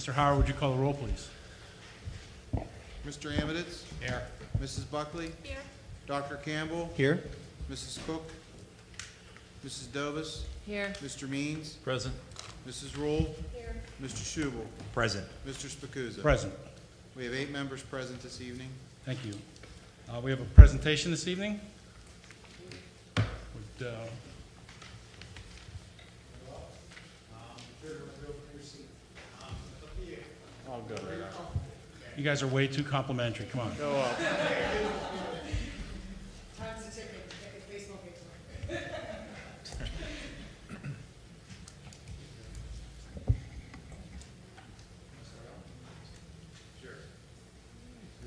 Mr. Howard, would you call the roll, please? Mr. Amiditz? Here. Mrs. Buckley? Here. Dr. Campbell? Here. Mrs. Cook? Mrs. Dovis? Here. Mr. Means? Present. Mrs. Rule? Here. Mr. Schubel? Present. Mr. Spacuzza? Present. We have 8 members present this evening. Thank you. We have a presentation this evening. Would, I'll go. You guys are way too complimentary. Come on. Go up. Time's a ticking. Get baseball games.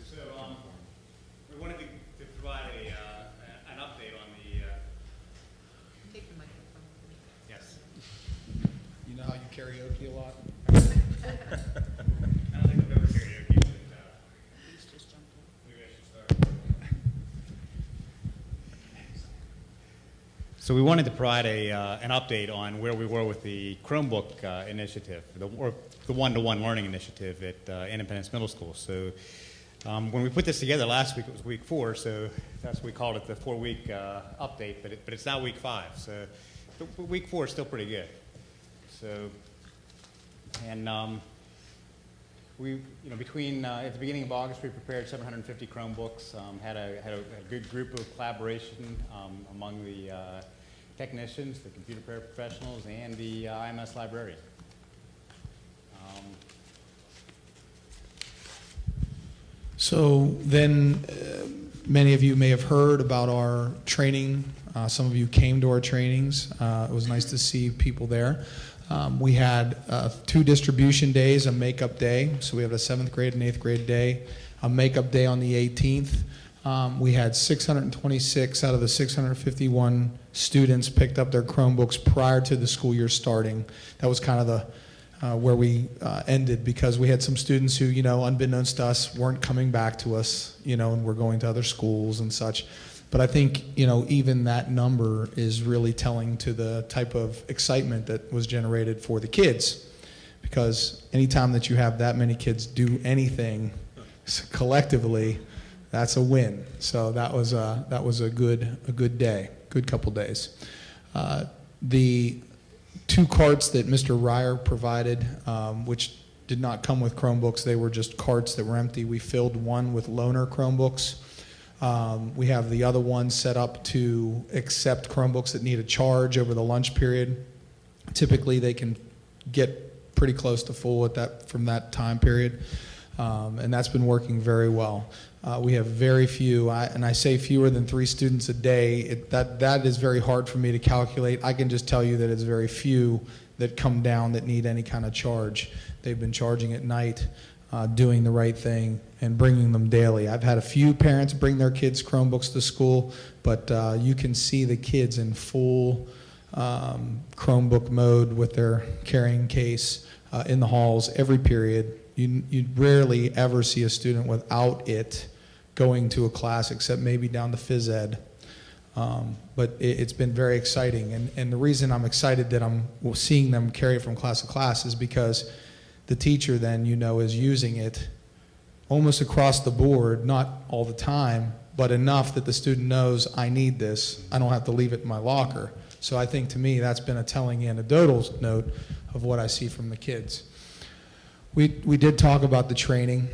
So we wanted to provide an update on the, Take the microphone. yes. You know how you karaoke a lot? I don't think I've ever karaoke, but Please just jump in. maybe I should start. So we wanted to provide an update on where we were with the Chromebook initiative, or the one-to-one learning initiative at Independence Middle School. So when we put this together last week, it was week 4, so that's what we called it, the 4-week update, but it's now week 5. So week 4 is still pretty good. So, and we, between at the beginning of August, we prepared 750 Chromebooks. Had a good group of collaboration among the technicians, the computer paraprofessionals, and the IMS librarian. So then many of you may have heard about our training. Some of you came to our trainings. It was nice to see people there. We had 2 distribution days, a makeup day. So we have a 7th grade and 8th grade day, a makeup day on the 18th. We had 626 out of the 651 students picked up their Chromebooks prior to the school year starting. That was kind of the where we ended, because we had some students who, unbeknownst to us, weren't coming back to us, and were going to other schools and such. But I think, even that number is really telling to the type of excitement that was generated for the kids. Because anytime that you have that many kids do anything collectively, that's a win. So that was a good day, good couple days. The 2 carts that Mr. Ryer provided, which did not come with Chromebooks, they were just carts that were empty. We filled one with loaner Chromebooks. We have the other one set up to accept Chromebooks that need a charge over the lunch period. Typically, they can get pretty close to full at that from that time period, and that's been working very well. We have very few, and I say fewer than 3 students a day. That is very hard for me to calculate. I can just tell you that it's very few that come down that need any kind of charge. They've been charging at night, doing the right thing, and bringing them daily. I've had a few parents bring their kids' Chromebooks to school, but you can see the kids in full Chromebook mode with their carrying case in the halls every period. You rarely ever see a student without it going to a class, except maybe down to phys ed. But it's been very exciting. And the reason I'm excited that I'm seeing them carry it from class to class is because the teacher then, is using it almost across the board, not all the time, but enough that the student knows, I need this. I don't have to leave it in my locker. So I think, to me, that's been a telling anecdotal note of what I see from the kids. We did talk about the training.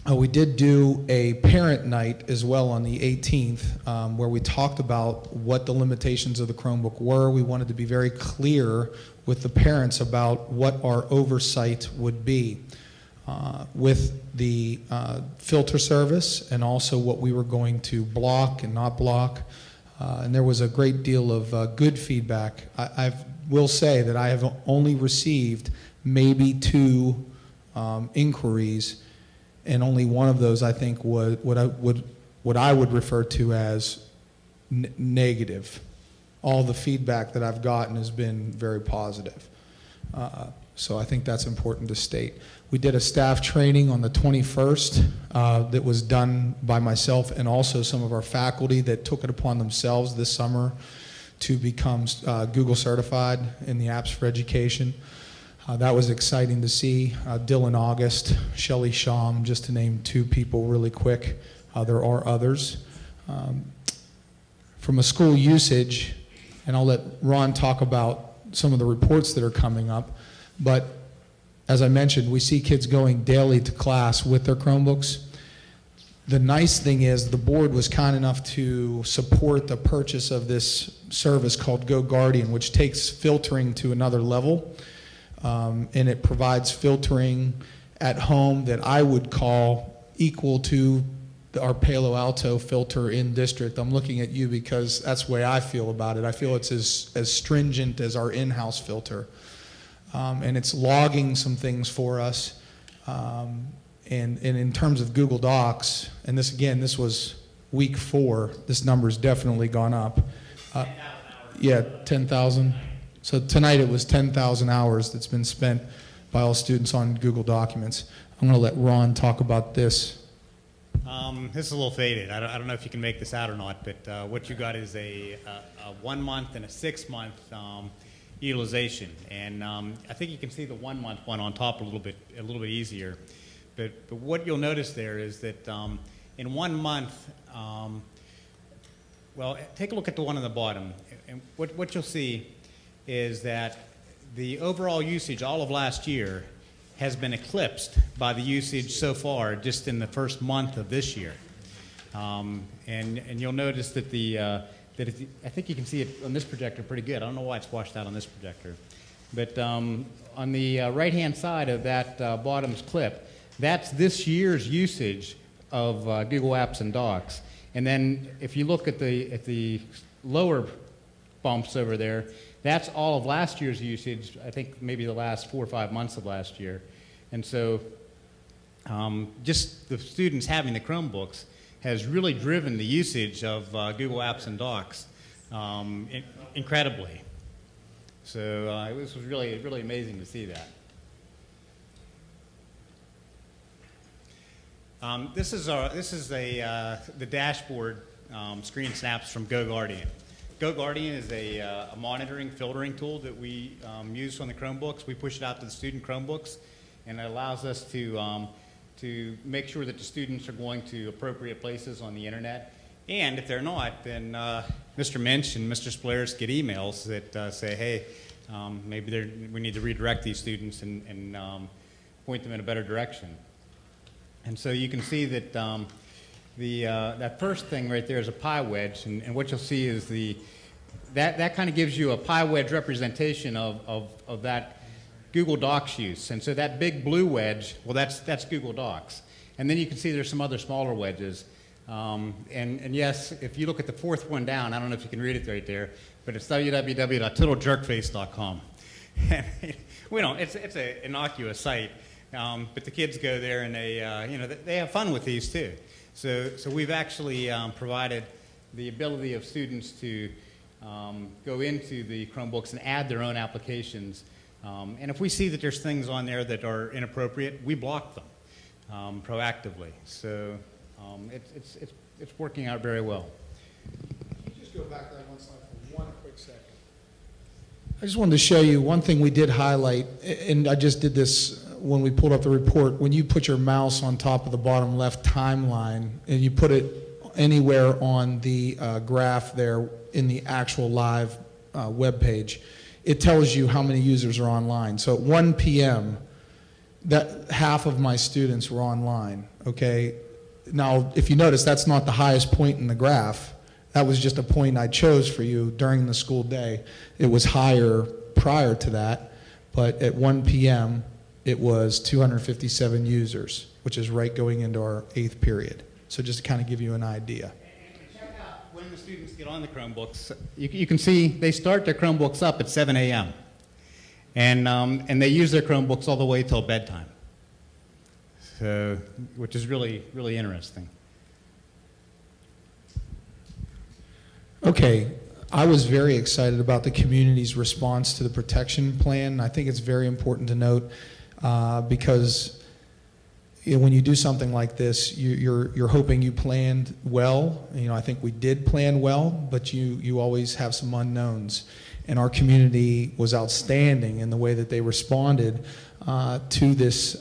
We did do a parent night as well on the 18th, where we talked about what the limitations of the Chromebook were. We wanted to be very clear with the parents about what our oversight would be with the filter service, and also what we were going to block and not block. And there was a great deal of good feedback. I will say that I have only received maybe 2 inquiries, and only one of those, I think, was what I would refer to as negative. All the feedback that I've gotten has been very positive. So I think that's important to state. We did a staff training on the 21st that was done by myself and also some of our faculty that took it upon themselves this summer to become Google certified in the apps for education. That was exciting to see. Dylan August, Shelley Sham, just to name two people really quick. There are others. From a school usage, and I'll let Ron talk about some of the reports that are coming up, but as I mentioned, we see kids going daily to class with their Chromebooks. The nice thing is the board was kind enough to support the purchase of this service called GoGuardian, which takes filtering to another level. And it provides filtering at home that I would call equal to our Palo Alto filter in district. I'm looking at you because that's the way I feel about it. I feel it's as stringent as our in-house filter. And it's logging some things for us. And in terms of Google Docs, and this again, this was week 4, this number's definitely gone up. 10,000 hours. Yeah, 10,000. So tonight it was 10,000 hours that's been spent by all students on Google Documents. I'm going to let Ron talk about this. This is a little faded. I don't know if you can make this out or not, but what you got is a 1 month and a 6 month utilization, and I think you can see the 1 month one on top a little bit easier. But what you'll notice there is that in 1 month, well, take a look at the one on the bottom, and what you'll see is that the overall usage all of last year has been eclipsed by the usage so far just in the first month of this year. And you'll notice that I think you can see it on this projector pretty good. I don't know why it's washed out on this projector. But on the right-hand side of that bottom's clip, that's this year's usage of Google Apps and Docs. And then if you look at the lower bumps over there, that's all of last year's usage, I think maybe the last 4 or 5 months of last year. And so just the students having the Chromebooks has really driven the usage of Google Apps and Docs incredibly. So it was really, really amazing to see that. This is the dashboard screen snaps from GoGuardian. GoGuardian is a monitoring, filtering tool that we use on the Chromebooks. We push it out to the student Chromebooks, and it allows us to make sure that the students are going to appropriate places on the internet. And if they're not, then Mr. Minch and Mr. Splares get emails that say, hey, maybe we need to redirect these students and point them in a better direction. And so you can see that that first thing right there is a pie wedge, and what you'll see is that kind of gives you a pie wedge representation of that Google Docs use. And so that big blue wedge, well, that's Google Docs. And then you can see there's some other smaller wedges. And yes, if you look at the fourth one down, I don't know if you can read it right there, but it's www.totaljerkface.com. We don't, it's an innocuous site, but the kids go there and they have fun with these too. So we've actually provided the ability of students to go into the Chromebooks and add their own applications. And if we see that there's things on there that are inappropriate, we block them proactively. So it's working out very well. Can you just go back to that one slide for 1 quick second? I just wanted to show you one thing we did highlight, and I just did this when we pulled up the report. When you put your mouse on top of the bottom left timeline and you put it anywhere on the graph there in the actual live web page, it tells you how many users are online. So at 1 p.m., that half of my students were online, okay? Now, if you notice, that's not the highest point in the graph. That was just a point I chose for you during the school day. It was higher prior to that, but at 1 p.m., it was 257 users, which is right going into our 8th period. So just to kind of give you an idea. And check out when the students get on the Chromebooks. You can see they start their Chromebooks up at 7 a.m. And they use their Chromebooks all the way till bedtime. So, which is really, really interesting. Okay, I was very excited about the community's response to the protection plan. I think it's very important to note because when you do something like this, you're hoping you planned well. You know, I think we did plan well, but you always have some unknowns. and our community was outstanding in the way that they responded to this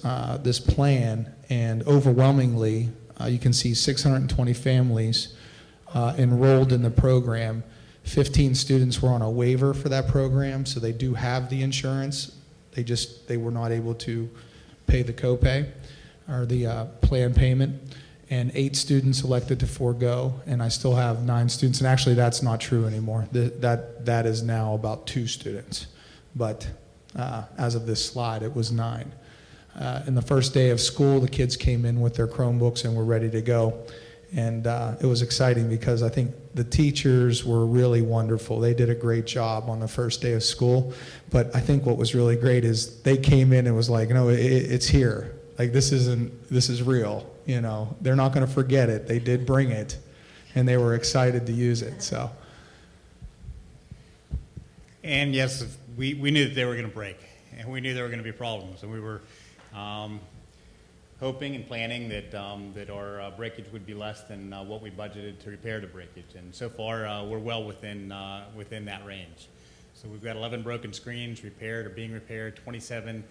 plan. And overwhelmingly, you can see 620 families enrolled in the program. 15 students were on a waiver for that program, so they do have the insurance. They were not able to pay the copay or the plan payment. And 8 students elected to forego, and I still have 9 students. And actually, that's not true anymore. That is now about 2 students. But as of this slide, it was 9. In the first day of school, the kids came in with their Chromebooks and were ready to go. And it was exciting because I think the teachers were really wonderful. They did a great job on the first day of school. But I think what was really great is they came in and was like, no, it's here. Like, this is real. You know, they're not going to forget it. They did bring it, and they were excited to use it. So. And yes, we knew that they were going to break, and we knew there were going to be problems, and we were hoping and planning that that our breakage would be less than what we budgeted to repair the breakage. And so far, we're well within that range. So we've got 11 broken screens repaired or being repaired, 27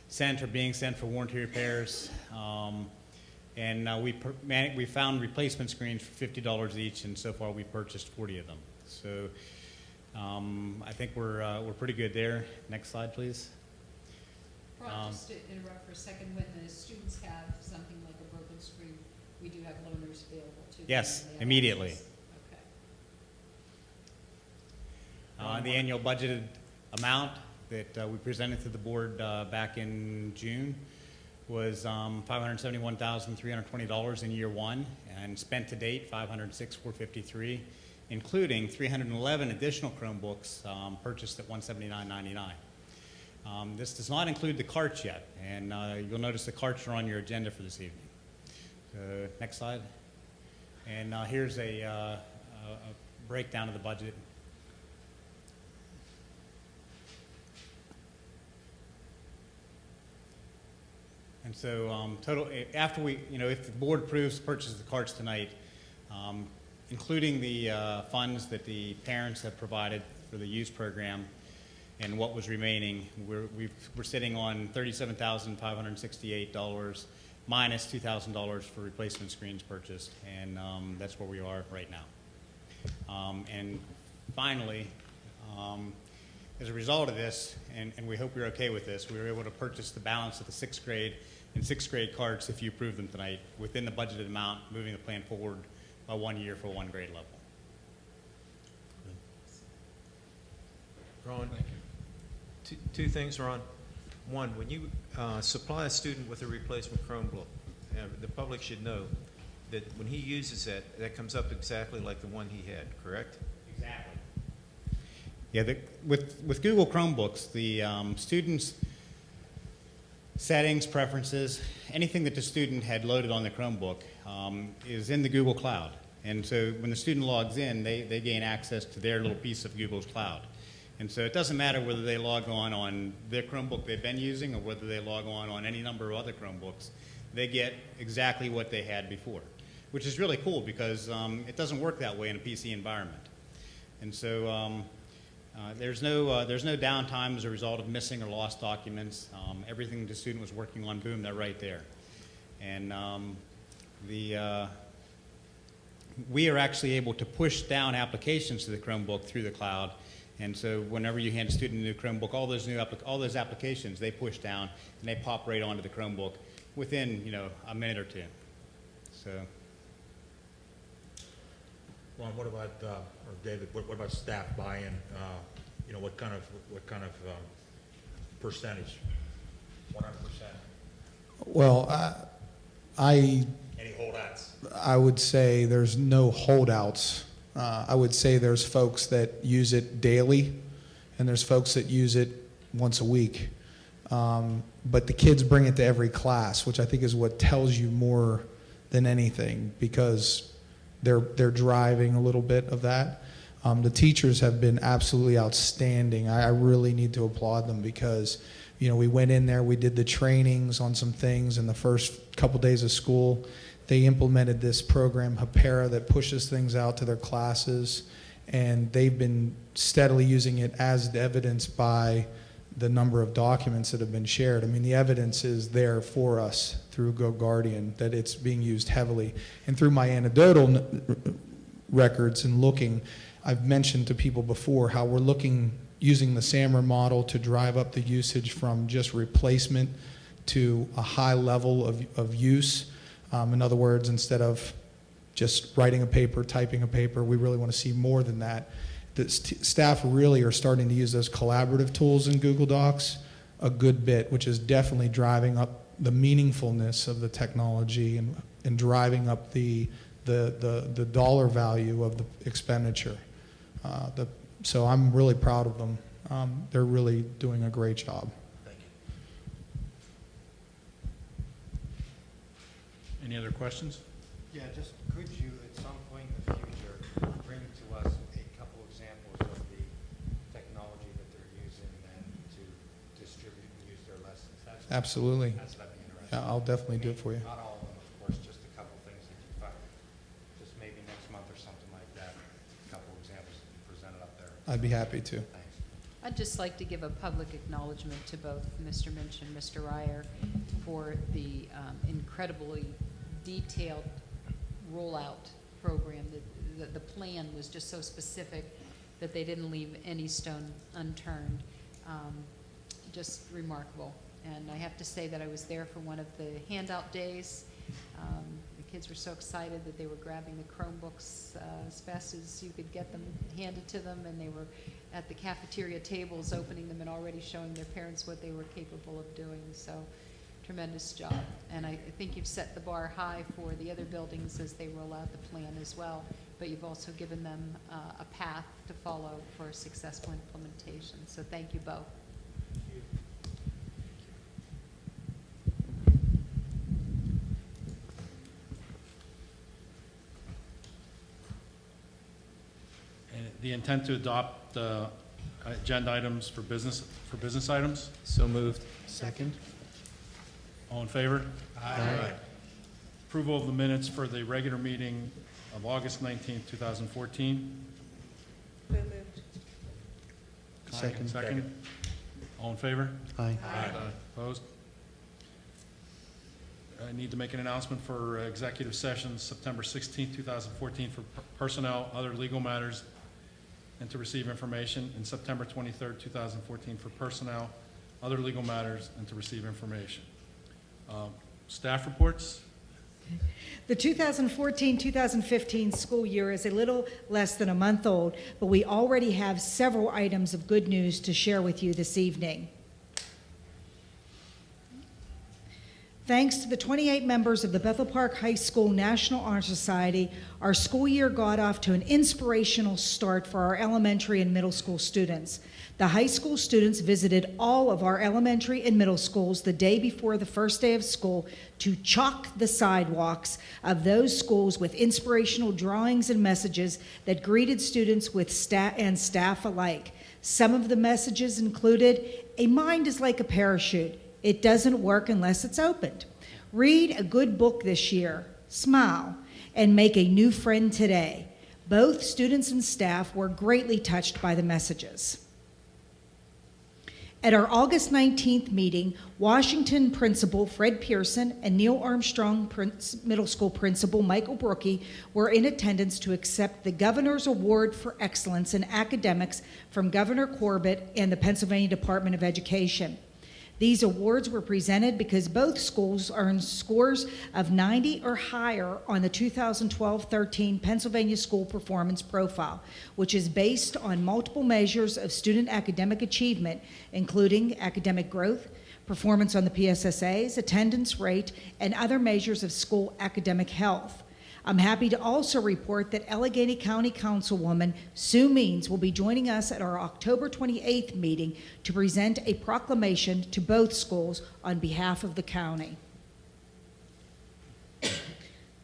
sent or being sent for warranty repairs. And we found replacement screens for $50 each, and so far we purchased 40 of them. So I think we're pretty good there. Next slide, please. Rob, just to interrupt for a second, when the students have something like a broken screen, we do have loaners available to them. Yes, and they have immediately. access. Okay. The annual budgeted amount that we presented to the board back in June was $571,320 in year 1, and spent to date $506,453, including 311 additional Chromebooks purchased at $179.99. This does not include the carts yet, and you'll notice the carts are on your agenda for this evening. Next slide. And here's a breakdown of the budget. And so total, after we, if the board approves the purchase of the carts tonight, including the funds that the parents have provided for the use program and what was remaining, we're sitting on $37,568 minus $2,000 for replacement screens purchased, and that's where we are right now. And finally, as a result of this, and we hope you're okay with this, we were able to purchase the balance of the 6th grade and 6th grade carts, if you approve them tonight, within the budgeted amount, moving the plan forward by 1 year for 1 grade level. Ron, two things, Ron. One, when you supply a student with a replacement Chromebook, the public should know that when he uses that comes up exactly like the one he had, correct? Exactly. Yeah, with Google Chromebooks, the students' settings, preferences, anything that the student had loaded on the Chromebook is in the Google Cloud. And so when the student logs in, they gain access to their little piece of Google's cloud. And so it doesn't matter whether they log on their Chromebook they've been using or whether they log on any number of other Chromebooks. They get exactly what they had before, which is really cool because it doesn't work that way in a PC environment. And so there's no downtime as a result of missing or lost documents. Everything the student was working on, boom, they're right there. And we are actually able to push down applications to the Chromebook through the cloud. And so whenever you hand a student a new Chromebook, all those applications they push down and they pop right onto the Chromebook within a minute or two. So. Ron, what about or David? What about staff buy-in? What kind of percentage? 100%. Well, Any holdouts? I would say there's no holdouts. I would say there's folks that use it daily, and there's folks that use it once a week. But the kids bring it to every class, which I think is what tells you more than anything, because they're driving a little bit of that. The teachers have been absolutely outstanding. I really need to applaud them because, we went in there, we did the trainings on some things in the first couple days of school. They implemented this program, Hapera, that pushes things out to their classes, and they've been steadily using it as evidenced by the number of documents that have been shared. I mean, the evidence is there for us through GoGuardian that it's being used heavily. And through my anecdotal records and looking, I've mentioned to people before how we're using the SAMR model to drive up the usage from just replacement to a high level of use. In other words, instead of just writing a paper, typing a paper, we really want to see more than that. The staff really are starting to use those collaborative tools in Google Docs a good bit, which is definitely driving up the meaningfulness of the technology and driving up the dollar value of the expenditure. So I'm really proud of them. They're really doing a great job. Any other questions? Yeah, just could you, at some point in the future, bring to us a couple examples of the technology that they're using and to distribute and use their lessons? Absolutely. That'd be interesting. Yeah, I'll definitely do it for you. Not all of them, of course, just a couple things that you find. Just maybe next month or something like that, a couple examples presented up there. I'd be happy to. Thanks. I'd just like to give a public acknowledgement to both Mr. Minch and Mr. Ryer for the incredibly detailed rollout program. The plan was just so specific that they didn't leave any stone unturned. Just remarkable. And I have to say that I was there for one of the handout days. The kids were so excited that they were grabbing the Chromebooks as fast as you could get them handed to them, and they were at the cafeteria tables opening them and already showing their parents what they were capable of doing. So tremendous job. And I think you've set the bar high for the other buildings as they roll out the plan as well, but you've also given them a path to follow for successful implementation. So thank you both. And the intent to adopt agenda items for business items? So moved. Second? All in favor? Aye. Approval of the minutes for the regular meeting of August 19th, 2014. Second. All in favor? Aye. Opposed? I need to make an announcement for executive sessions September 16th, 2014 for personnel, other legal matters, and to receive information, and September 23rd, 2014 for personnel, other legal matters, and to receive information. Staff reports? The 2014-2015 school year is a little less than a month old, but we already have several items of good news to share with you this evening. Thanks to the 28 members of the Bethel Park High School National Honor Society, our school year got off to an inspirational start for our elementary and middle school students. The high school students visited all of our elementary and middle schools the day before the first day of school to chalk the sidewalks of those schools with inspirational drawings and messages that greeted students with staff alike. Some of the messages included, "A mind is like a parachute. It doesn't work unless it's opened. Read a good book this year. Smile and make a new friend today." Both students and staff were greatly touched by the messages. At our August 19th meeting, Washington Principal Fred Pearson and Neil Armstrong Middle School Principal Michael Brookie were in attendance to accept the Governor's Award for Excellence in Academics from Governor Corbett and the Pennsylvania Department of Education. These awards were presented because both schools earned scores of 90 or higher on the 2012-13 Pennsylvania School Performance Profile, which is based on multiple measures of student academic achievement, including academic growth, performance on the PSSAs, attendance rate, and other measures of school academic health. I'm happy to also report that Allegheny County Councilwoman Sue Means will be joining us at our October 28th meeting to present a proclamation to both schools on behalf of the county.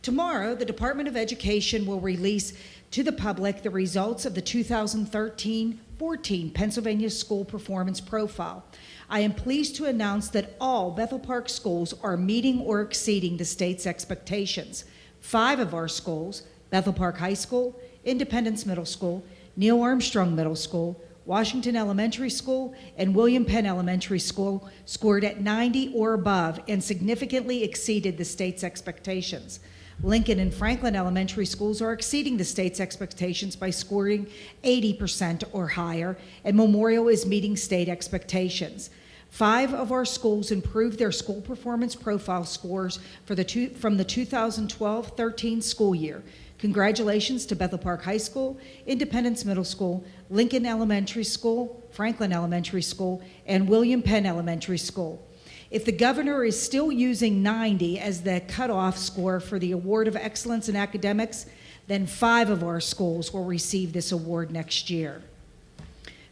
Tomorrow, the Department of Education will release to the public the results of the 2013-14 Pennsylvania School Performance Profile. I am pleased to announce that all Bethel Park schools are meeting or exceeding the state's expectations. 5 of our schools, Bethel Park High School, Independence Middle School, Neil Armstrong Middle School, Washington Elementary School, and William Penn Elementary School scored at 90 or above and significantly exceeded the state's expectations. Lincoln and Franklin Elementary Schools are exceeding the state's expectations by scoring 80% or higher, and Memorial is meeting state expectations. 5 of our schools improved their school performance profile scores from the 2012-13 school year. Congratulations to Bethel Park High School, Independence Middle School, Lincoln Elementary School, Franklin Elementary School, and William Penn Elementary School. If the governor is still using 90 as the cutoff score for the Award of Excellence in Academics, then 5 of our schools will receive this award next year.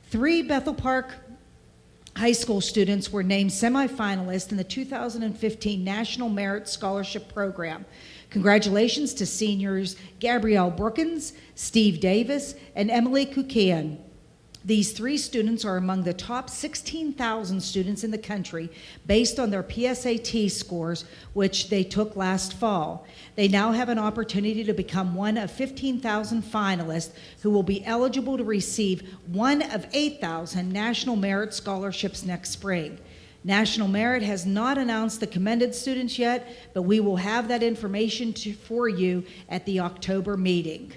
3 Bethel Park High School students were named semifinalists in the 2015 National Merit Scholarship Program. Congratulations to seniors Gabrielle Brookins, Steve Davis, and Emily Kukian. These 3 students are among the top 16,000 students in the country based on their PSAT scores, which they took last fall. They now have an opportunity to become one of 15,000 finalists who will be eligible to receive one of 8,000 National Merit Scholarships next spring. National Merit has not announced the commended students yet, but we will have that information for you at the October meeting.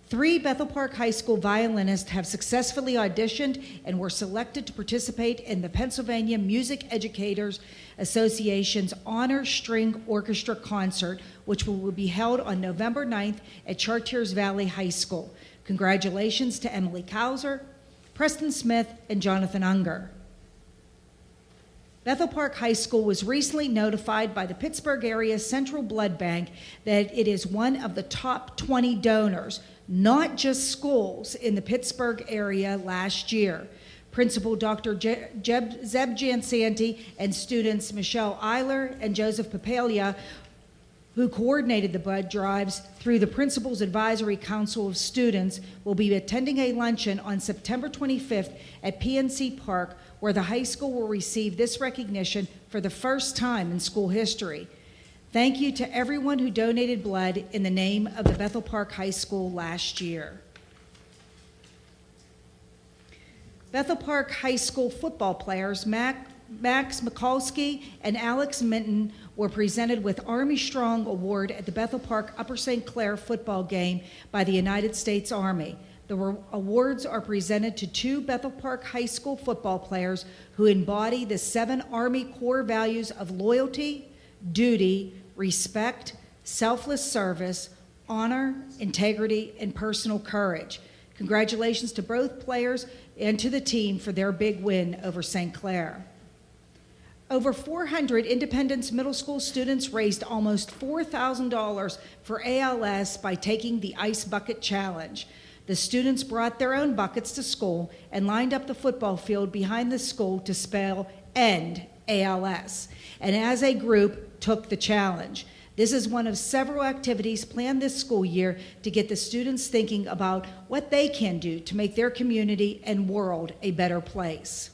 3 Bethel Park High School violinists have successfully auditioned and were selected to participate in the Pennsylvania Music Educators Association's Honor String Orchestra Concert, which will be held on November 9th at Chartiers Valley High School. Congratulations to Emily Kauser, Preston Smith, and Jonathan Unger. Bethel Park High School was recently notified by the Pittsburgh Area Central Blood Bank that it is one of the top 20 donors, not just schools, in the Pittsburgh area last year. Principal Dr. Zeb Jansanti and students Michelle Eiler and Joseph Papalia, who coordinated the blood drives through the Principal's Advisory Council of Students, will be attending a luncheon on September 25th at PNC Park, where the high school will receive this recognition for the first time in school history. Thank you to everyone who donated blood in the name of the Bethel Park High School last year. Bethel Park High School football players Max Mikulski and Alex Minton were presented with Army Strong Award at the Bethel Park Upper St. Clair football game by the United States Army. The awards are presented to 2 Bethel Park High School football players who embody the 7 Army core values of loyalty, duty, respect, selfless service, honor, integrity, and personal courage. Congratulations to both players and to the team for their big win over St. Clair. Over 400 Independence Middle School students raised almost $4,000 for ALS by taking the Ice Bucket Challenge. The students brought their own buckets to school and lined up the football field behind the school to spell END ALS, and as a group took the challenge. This is one of several activities planned this school year to get the students thinking about what they can do to make their community and world a better place.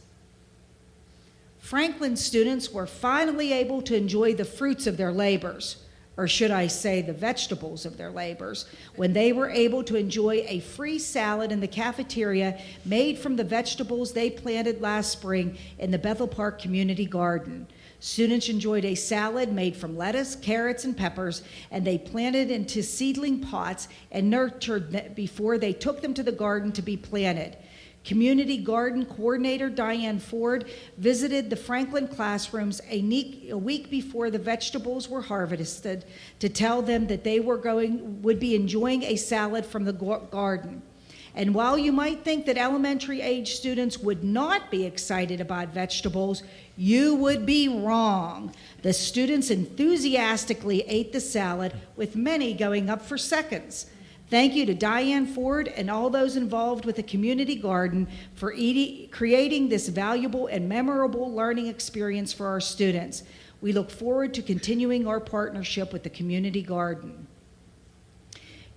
Franklin students were finally able to enjoy the fruits of their labors, or should I say the vegetables of their labors, when they were able to enjoy a free salad in the cafeteria made from the vegetables they planted last spring in the Bethel Park Community Garden. Students enjoyed a salad made from lettuce, carrots, and peppers, and they planted into seedling pots and nurtured them before they took them to the garden to be planted. Community Garden Coordinator Diane Ford visited the Franklin classrooms a week before the vegetables were harvested to tell them that they would be enjoying a salad from the garden. And while you might think that elementary age students would not be excited about vegetables, you would be wrong. The students enthusiastically ate the salad, with many going up for seconds. Thank you to Diane Ford and all those involved with the community garden for creating this valuable and memorable learning experience for our students. We look forward to continuing our partnership with the community garden.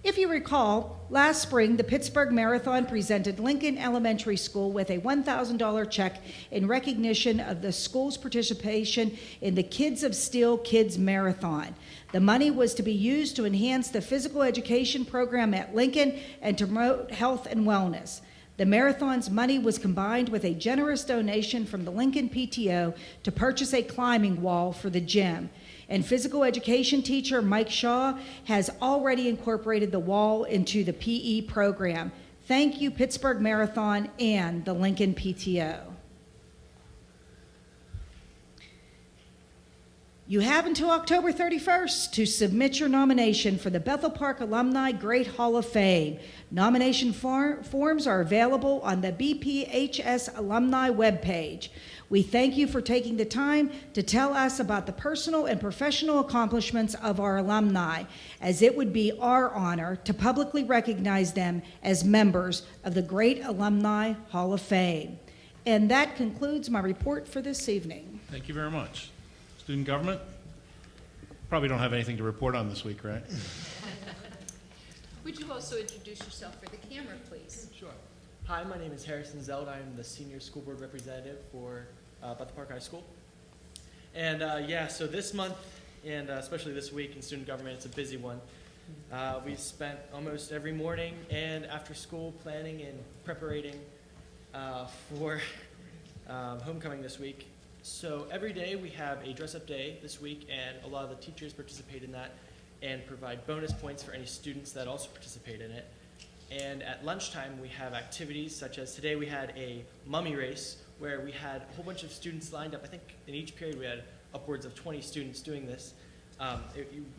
If you recall, last spring, the Pittsburgh Marathon presented Lincoln Elementary School with a $1,000 check in recognition of the school's participation in the Kids of Steel Kids Marathon. The money was to be used to enhance the physical education program at Lincoln and to promote health and wellness. The marathon's money was combined with a generous donation from the Lincoln PTO to purchase a climbing wall for the gym. And physical education teacher Mike Shaw has already incorporated the wall into the PE program. Thank you, Pittsburgh Marathon and the Lincoln PTO. You have until October 31st to submit your nomination for the Bethel Park Alumni Great Hall of Fame. Nomination forms are available on the BPHS Alumni webpage. We thank you for taking the time to tell us about the personal and professional accomplishments of our alumni, as it would be our honor to publicly recognize them as members of the Great Alumni Hall of Fame. And that concludes my report for this evening. Thank you very much. Student government? Probably don't have anything to report on this week, right? Would you also introduce yourself for the camera, please? Sure. Hi, my name is Harrison Zeld. I am the senior school board representative for Bethel Park High School. And so this month, and especially this week in student government, it's a busy one. We've spent almost every morning and after school planning and preparing for homecoming this week. So every day we have a dress-up day this week, and a lot of the teachers participate in that and provide bonus points for any students that also participate in it. And at lunchtime we have activities such as today we had a mummy race where we had a whole bunch of students lined up. I think in each period we had upwards of 20 students doing this.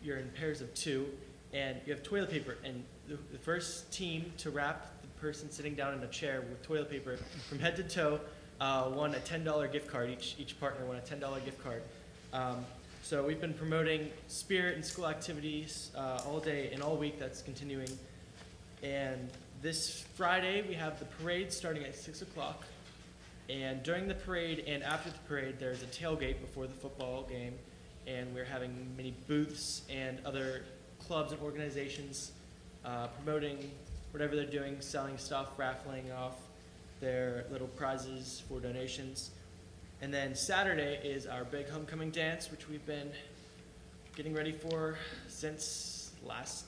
You're in pairs of 2, and you have toilet paper, and the first team to wrap the person sitting down in a chair with toilet paper from head to toe won a $10 gift card. Each partner won a $10 gift card. So we've been promoting spirit and school activities all day and all week. That's continuing. And this Friday we have the parade starting at 6 o'clock. And during the parade and after the parade, there's a tailgate before the football game. And we're having many booths and other clubs and organizations promoting whatever they're doing, selling stuff, raffling off their little prizes for donations. And then Saturday is our big homecoming dance, which we've been getting ready for since last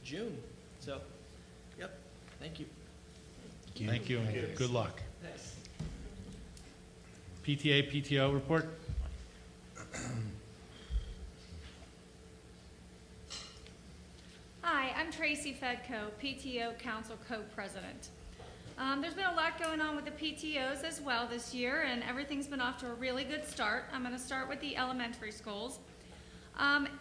June. So, yep, thank you. Thank you, and good luck. Thanks. PTA, PTO report? Hi, I'm Tracy Fedko, PTO Council Co-President. There's been a lot going on with the PTOs as well this year, and everything's been off to a really good start. I'm going to start with the elementary schools.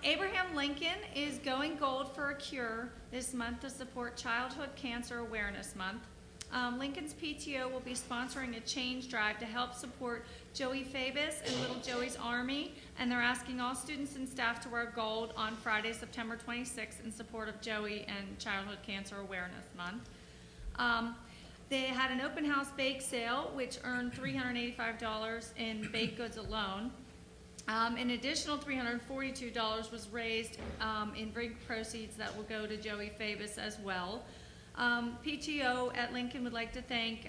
Abraham Lincoln is going gold for a cure this month to support Childhood Cancer Awareness Month. Lincoln's PTO will be sponsoring a change drive to help support Joey Fabus and Little Joey's Army, and they're asking all students and staff to wear gold on Friday, September 26th in support of Joey and Childhood Cancer Awareness Month. They had an open house bake sale, which earned $385 in baked goods alone. An additional $342 was raised in drink proceeds that will go to Joey Fabus as well. PTO at Lincoln would like to thank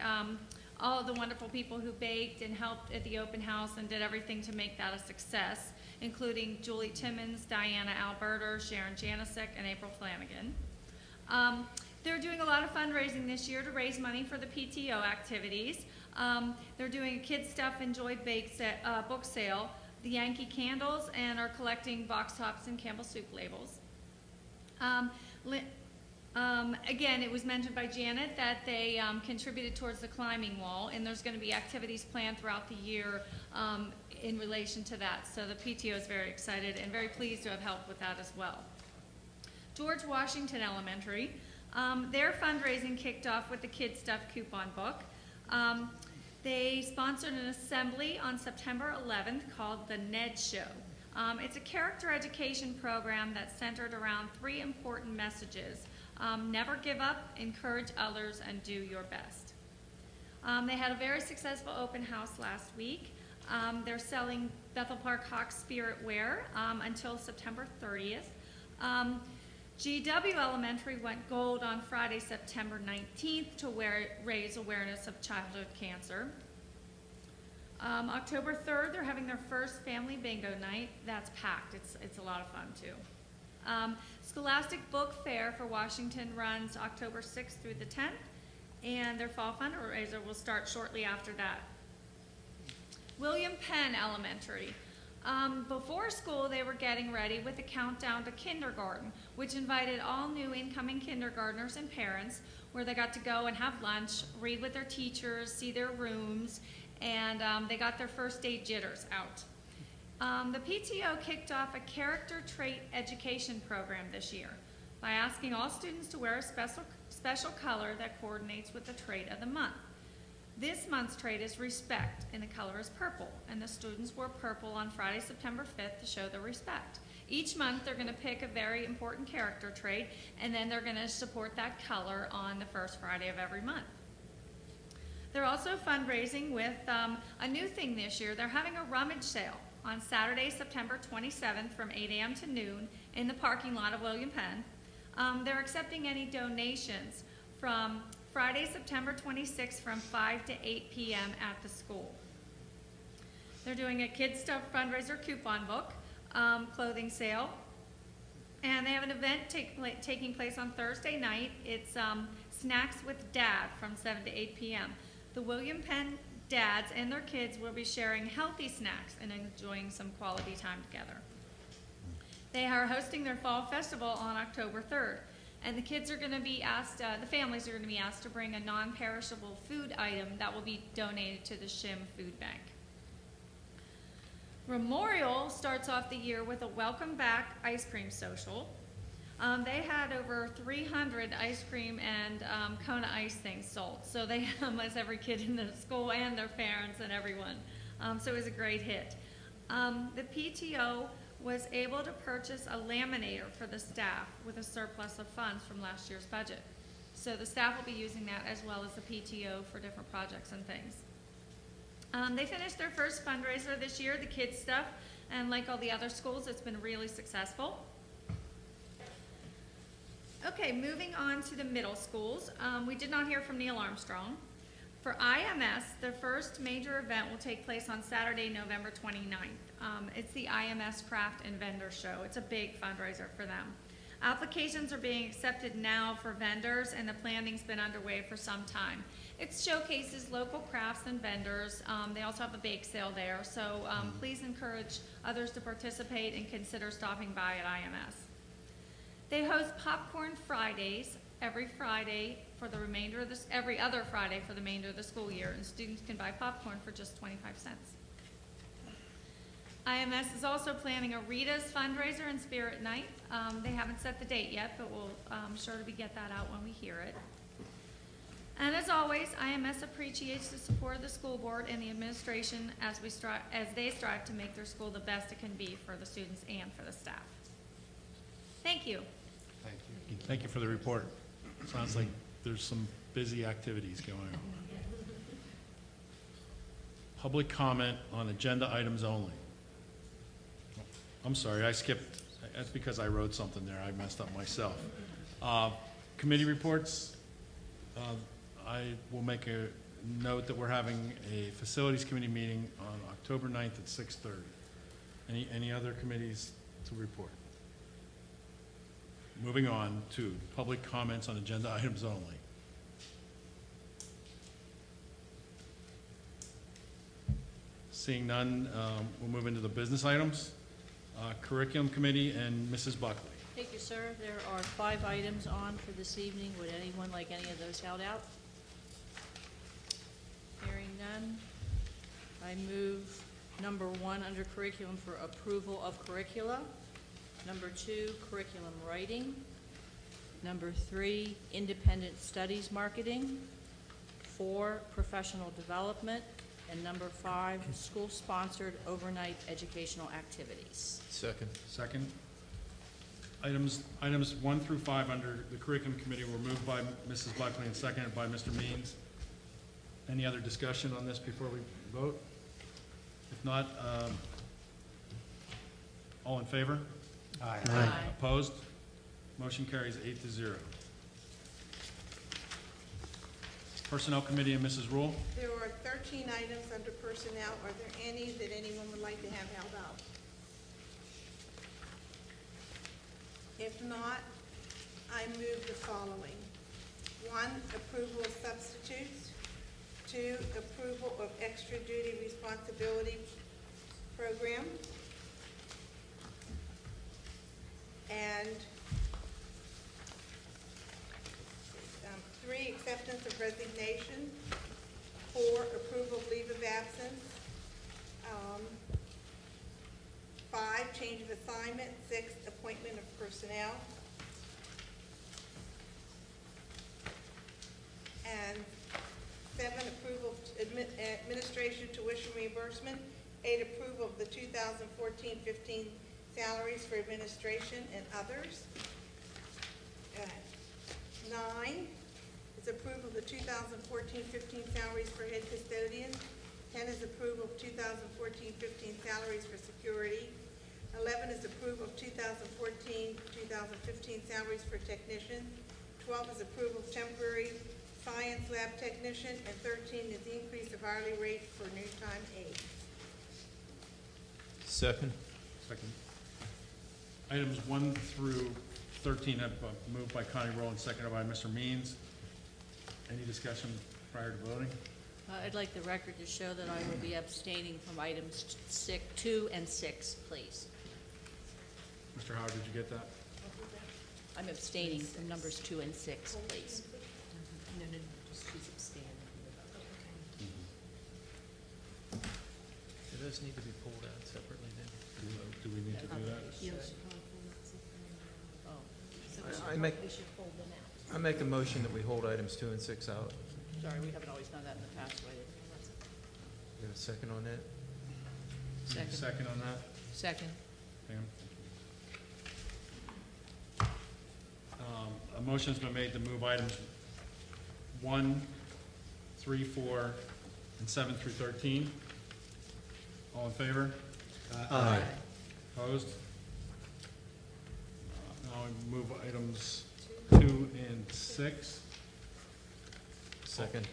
all of the wonderful people who baked and helped at the open house and did everything to make that a success, including Julie Timmons, Diana Alberter, Sharon Janicek, and April Flanagan. They're doing a lot of fundraising this year to raise money for the PTO activities. They're doing a Kids Stuff Enjoy book sale, the Yankee candles, and are collecting box tops and Campbell soup labels. Again, it was mentioned by Janet that they contributed towards the climbing wall, and there's going to be activities planned throughout the year in relation to that. So the PTO is very excited and very pleased to have helped with that as well. George Washington Elementary, their fundraising kicked off with the Kids Stuff coupon book. They sponsored an assembly on September 11th called the Ned Show. It's a character education program that's centered around 3 important messages. Never give up, encourage others, and do your best. They had a very successful open house last week. They're selling Bethel Park Hawks Spirit wear until September 30th. GW Elementary went gold on Friday, September 19th to raise awareness of childhood cancer. October 3rd, they're having their first family bingo night. That's packed. It's a lot of fun, too. Scholastic Book Fair for Washington runs October 6th through the 10th, and their fall fundraiser will start shortly after that. William Penn Elementary. Before school, they were getting ready with a countdown to kindergarten, which invited all new incoming kindergartners and parents, where they got to go and have lunch, read with their teachers, see their rooms, and they got their first day jitters out. The PTO kicked off a character trait education program this year by asking all students to wear a special color that coordinates with the trait of the month. This month's trait is respect, and the color is purple, and the students wore purple on Friday, September 5th to show their respect. Each month they're going to pick a very important character trait, and then they're going to support that color on the first Friday of every month. They're also fundraising with a new thing this year. They're having a rummage sale on Saturday, September 27th from 8 a.m. to noon in the parking lot of William Penn. They're accepting any donations from Friday, September 26th from 5 to 8 p.m. at the school. They're doing a Kids Stuff fundraiser coupon book, clothing sale, and they have an event taking place on Thursday night. It's Snacks with Dad from 7 to 8 p.m. The William Penn dads and their kids will be sharing healthy snacks and enjoying some quality time together. They are hosting their fall festival on October 3rd. And the kids are going to be asked, the families are going to be asked to bring a non-perishable food item that will be donated to the Shim Food Bank. Memorial starts off the year with a welcome back ice cream social. They had over 300 ice cream and Kona ice things sold. So they had almost every kid in the school and their parents and everyone. So it was a great hit. The PTO was able to purchase a laminator for the staff with a surplus of funds from last year's budget. So the staff will be using that as well as the PTO for different projects and things. They finished their first fundraiser this year, the Kids Stuff, and like all the other schools, it's been really successful. Okay, moving on to the middle schools. We did not hear from Neil Armstrong. For IMS, the first major event will take place on Saturday, November 29th. It's the IMS Craft and Vendor Show. It's a big fundraiser for them. Applications are being accepted now for vendors, and the planning's been underway for some time. It showcases local crafts and vendors. They also have a bake sale there, so please encourage others to participate and consider stopping by at IMS. They host Popcorn Fridays every Friday for the remainder of this, every other Friday for the remainder of the school year, and students can buy popcorn for just 25 cents. IMS is also planning a Rita's fundraiser and Spirit Night. They haven't set the date yet, but we'll sure to get that out when we hear it. And as always, IMS appreciates the support of the school board and the administration as they strive to make their school the best it can be for the students and for the staff. Thank you. Thank you. Thank you for the report. Sounds like there's some busy activities going on. Public comment on agenda items only. I'm sorry, I skipped. That's because I wrote something there. I messed up myself. Committee reports. I will make a note that we're having a facilities committee meeting on October 9th at 6:30. Any other committees to report? Moving on to public comments on agenda items only. Seeing none, we'll move into the business items. Curriculum Committee and Mrs. Buckley. Thank you, sir. There are 5 items on for this evening. Would anyone like any of those held out? Hearing none, I move number 1 under curriculum for approval of curricula. Number 2, curriculum writing. Number 3, independent studies marketing. 4, professional development. And number 5, school-sponsored overnight educational activities. Second. Second. Items 1 through 5 under the Curriculum Committee were moved by Mrs. Buckley and seconded by Mr. Means. Any other discussion on this before we vote? If not, all in favor? Aye. Opposed? Motion carries 8-0. Personnel Committee and Mrs. Rule. There are 13 items under personnel. Are there any that anyone would like to have held out? If not, I move the following. 1, approval of substitutes. 2, approval of extra duty responsibility program. And 3, acceptance of resignation. 4, approval of leave of absence. 5, change of assignment. 6, appointment of personnel. And 7, approval of administration tuition reimbursement. 8, approval of the 2014-15 salaries for administration and others. 9 is approval of the 2014-15 salaries for head custodian. 10 is approval of 2014-15 salaries for security. 11 is approval of 2014-2015 salaries for technician. 12 is approval of temporary science lab technician. And 13 is the increase of hourly rate for noontime aides. Second. Second. Items 1 through 13 have moved by Connie Rowland, seconded by Mr. Means. Any discussion prior to voting? I'd like the record to show that I will be abstaining from items 2 and 6, please. Mr. Howard, did you get that? I'm abstaining from numbers 2 and 6, please. No, just she's abstaining. Do those need to be pulled out separately then? Do we need to do that? I make a motion that we hold items 2 and 6 out. Sorry, we haven't always done that in the past. You have a second on that? Second. Second on that? Second. Pam? A motion's been made to move items 1, 3, 4, and 7 through 13. All in favor? Aye. Opposed? Now we move items 2 and 6. Second.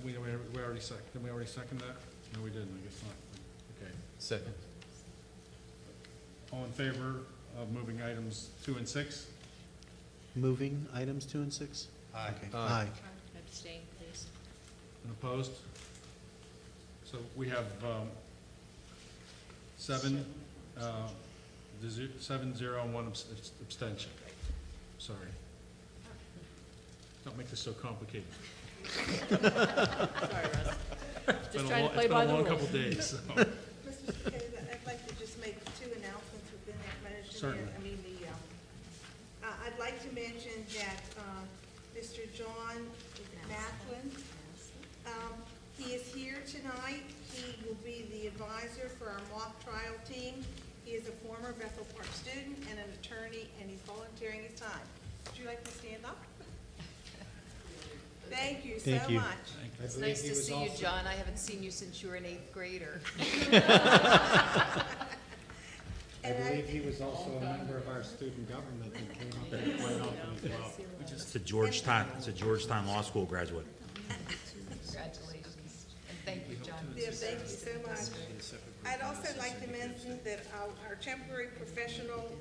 We already seconded. Did we already second that? No, we didn't. I guess not. Okay. Second. All in favor of moving items 2 and 6? Moving items 2 and 6? Aye. Okay. Aye. Abstain, please. And opposed? So we have 7, 0, and 1 abstention. Sorry. Don't make this so complicated. Sorry, Russ. Just trying to play by the It's been a long rules. couple days, so. Mr. Spicuzza, I'd like to just make 2 announcements within that mentioned. Certainly. I'd like to mention that Mr. John Macklin, he is here tonight. He will be the advisor for our mock trial team. He is a former Bethel Park student and an attorney, and he's volunteering his time. Would you like to stand up? Thank you so Thank you. much. It's nice to see you, John. I haven't seen you since you were an 8th grader. I believe he was also a member of our student government and came up here quite often as well. It's a Georgetown Law School graduate. Congratulations. And thank you, John. Yeah, thank you so much. I'd also like to mention that our temporary professional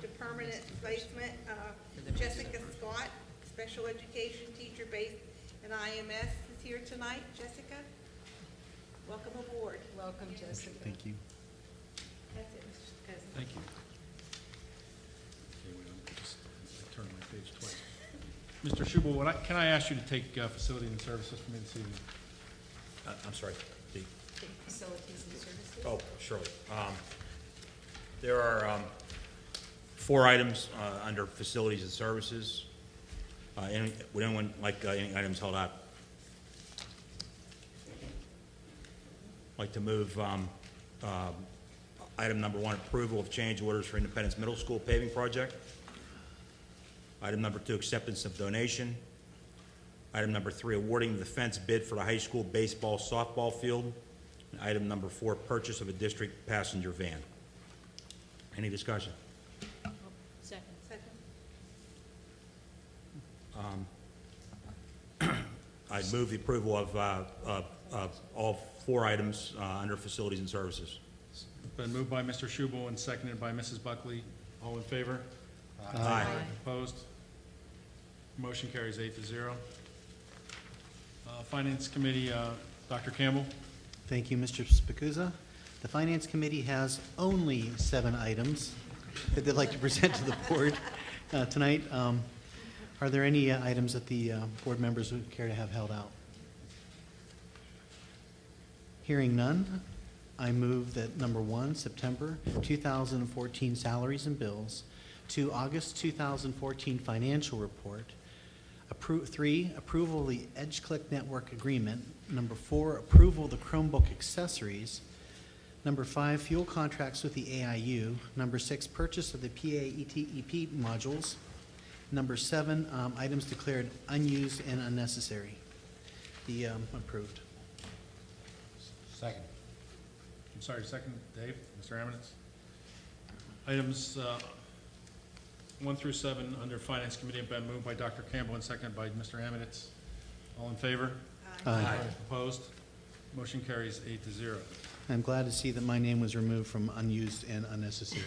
to permanent placement, Jessica Scott, special education teacher based in IMS, is here tonight. Jessica, welcome aboard. Welcome, Jessica. Thank you. That's it, Mr. President. Thank you. Okay, wait, I turned my page twice. Mr. Schubel, can I ask you to take facility and services for me this evening? I'm sorry. Facilities and services? Oh, surely. There are 4 items under facilities and services. Would anyone like any items held out? I'd like to move item number 1, approval of change orders for Independence Middle School paving project. Item number 2, acceptance of donation. Item number 3, awarding the fence bid for the high school baseball softball field. And item number 4, purchase of a district passenger van. Any discussion? Second. I'd move the approval of all 4 items under facilities and services. Been moved by Mr. Schubel and seconded by Mrs. Buckley. All in favor? Aye. Opposed? Motion carries 8-0. Finance Committee, Dr. Campbell. Thank you, Mr. Spacuzza. The Finance Committee has only 7 items that they'd like to present to the board tonight. Are there any items that the board members would care to have held out? Hearing none, I move that number 1, September 2014 salaries and bills, 2, August 2014 financial report, 3, approval of the EdgeClick Network agreement, number 4, approval of the Chromebook accessories, number 5, fuel contracts with the AIU, number 6, purchase of the PAETEP modules, number 7, items declared unused and unnecessary. Be approved. Second. I'm sorry, second, Dave, Mr. Amonitz. Items 1 through 7 under Finance Committee have been moved by Dr. Campbell and seconded by Mr. Amonitz. All in favor? Aye. Opposed? Motion carries 8-0. I'm glad to see that my name was removed from unused and unnecessary.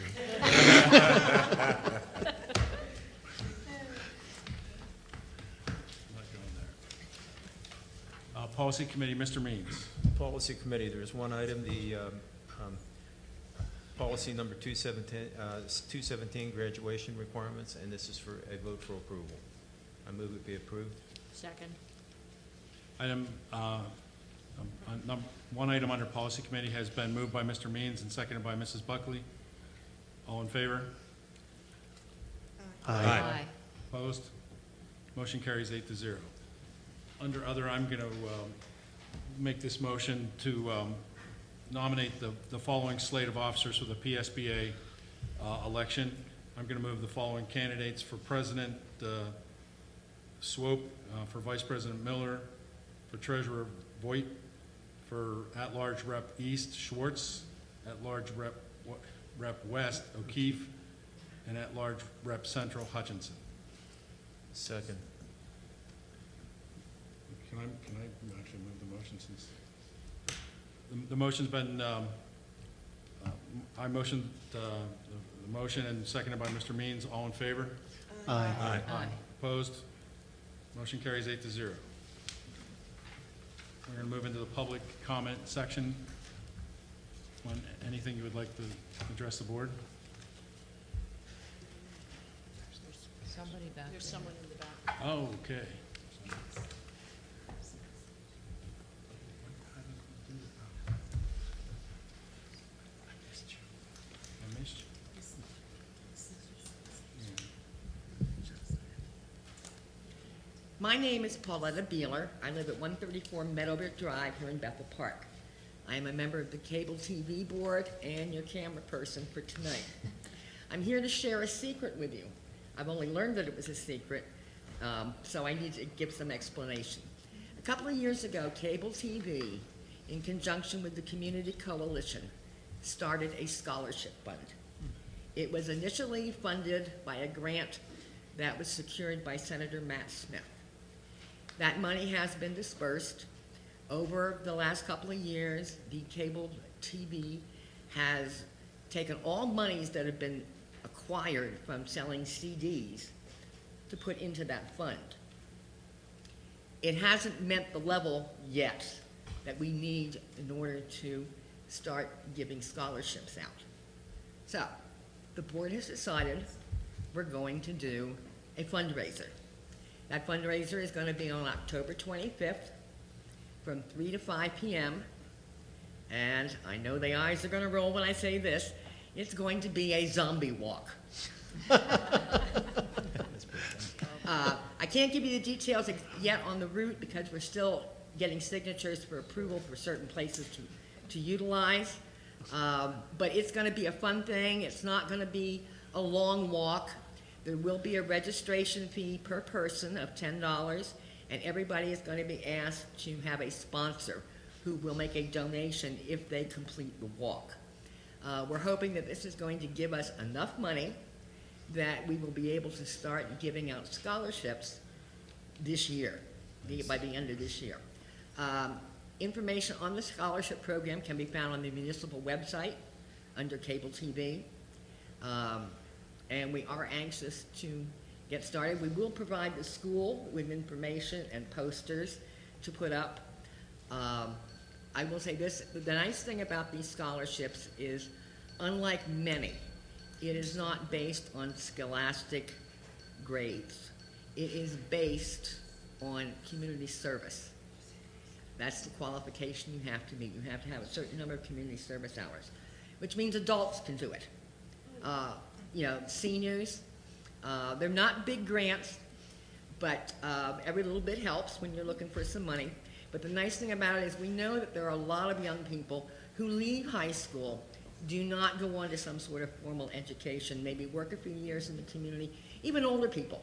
Policy Committee, Mr. Means. Policy Committee, there's one item, the policy number 217, graduation requirements, and this is for a vote for approval. I move it be approved. Second. Item, one item under Policy Committee has been moved by Mr. Means and seconded by Mrs. Buckley. All in favor? Aye. Opposed? Motion carries 8-0. Under other, I'm going to make this motion to nominate the following slate of officers for the PSBA election. I'm going to move the following candidates: for President Swope, for Vice President Miller, for Treasurer Voigt, for at-large Rep East Schwartz, at-large Rep West O'Keefe, and at-large Rep Central Hutchinson. Second. Can I actually move the motion since the motion's been, I motioned the motion and seconded by Mr. Means. All in favor? Aye. Aye. Opposed? Motion carries 8-0. We're going to move into the public comment section. Anything you would like to address the board? Somebody back There's there. someone in the back. Oh, okay. I missed you. My name is Pauletta Beeler. I live at 134 Meadowbrook Drive here in Bethel Park. I am a member of the Cable TV Board and your camera person for tonight. I'm here to share a secret with you. I've only learned that it was a secret, so I need to give some explanation. A couple of years ago, Cable TV, in conjunction with the Community Coalition, started a scholarship fund. It was initially funded by a grant that was secured by Senator Matt Smith. That money has been dispersed. Over the last couple of years, the Cable TV has taken all monies that have been acquired from selling CDs to put into that fund. It hasn't met the level yet that we need in order to start giving scholarships out. So, the board has decided we're going to do a fundraiser. That fundraiser is going to be on October 25th from 3 to 5 p.m. And I know the eyes are going to roll when I say this. It's going to be a zombie walk. I can't give you the details yet on the route because we're still getting signatures for approval for certain places to utilize. But it's going to be a fun thing. It's not going to be a long walk. There will be a registration fee per person of $10, and everybody is going to be asked to have a sponsor who will make a donation if they complete the walk. We're hoping that this is going to give us enough money that we will be able to start giving out scholarships this year, by the end of this year. Information on the scholarship program can be found on the municipal website under Cable TV. and we are anxious to get started. We will provide the school with information and posters to put up. I will say this, the nice thing about these scholarships is, unlike many, it is not based on scholastic grades. It is based on community service. That's the qualification you have to meet. You have to have a certain number of community service hours, which means adults can do it. You know, seniors, they're not big grants, but every little bit helps when you're looking for some money. But the nice thing about it is we know that there are a lot of young people who leave high school, do not go on to some sort of formal education, maybe work a few years in the community, even older people,